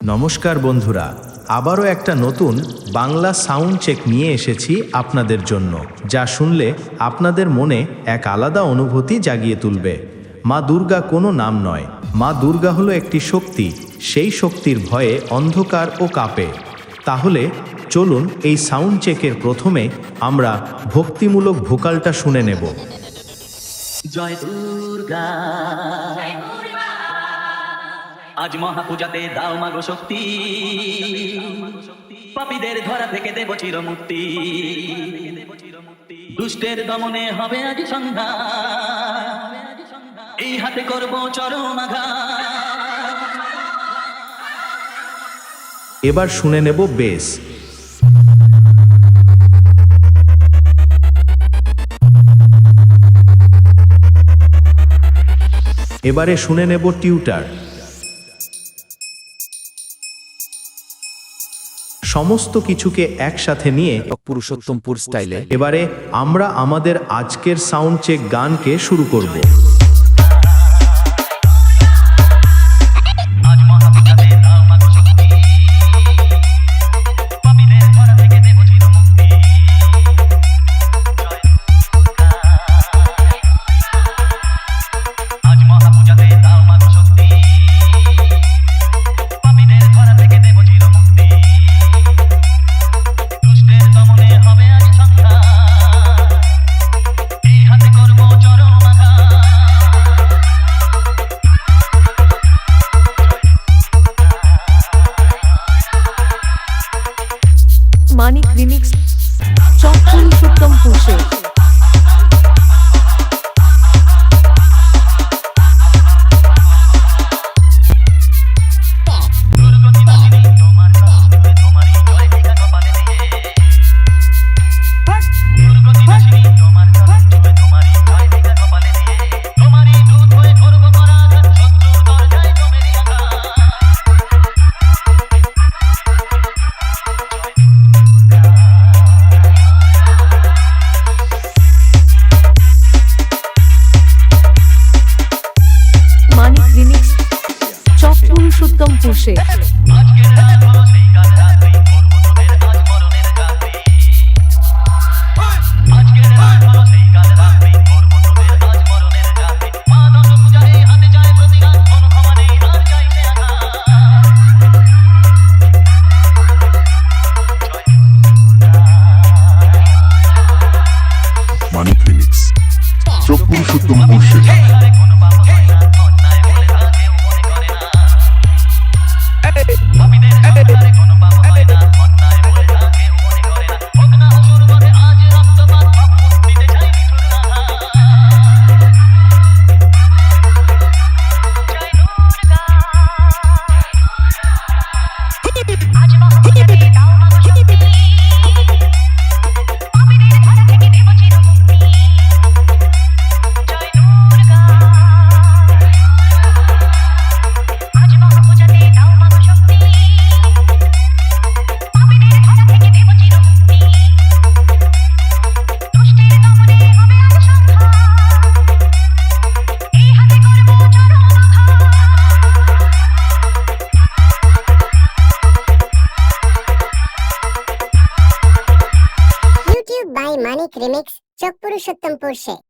নমস্কার বন্ধুরা, আবারও একটা নতুন বাংলা সাউন্ড চেক নিয়ে এসেছি আপনাদের জন্য, যা শুনলে আপনাদের মনে এক আলাদা অনুভূতি জাগিয়ে তুলবে। মা দুর্গা কোনো নাম নয়, মা দুর্গা হলো একটি শক্তি, সেই শক্তির ভয়ে অন্ধকার ও কাঁপে। তাহলে চলুন এই সাউন্ড চেকের প্রথমে আমরা ভক্তিমূলক ভোকালটা শুনে নেব। জয় দুর্গা, আজ মহাপূজাতে দাও মাগো শক্তি, পাপীদের ধরা থেকে দেব চিরমুক্তি, দুষ্টের দমনে হবে আজ সংগ্রাম, এই হাতে করব চরম আঘাত। এবার শুনে নেব বেস। এবারে শুনে নেব টিউটার। সমস্ত কিছুকে একসাথে নিয়ে পুরুষোত্তমপুর স্টাইলে এবারে আমরা আমাদের আজকের সাউন্ড চেক গানকে শুরু করব। মানিক রিমিক্স চক পুরুষোত্তমপুর সে পুরুষোত্তমপুর সে মানিক রিমিক্স চক পুরুষোত্তমপুর সে মানিক রিমিক্স চক পুরুষোত্তমপুর সে।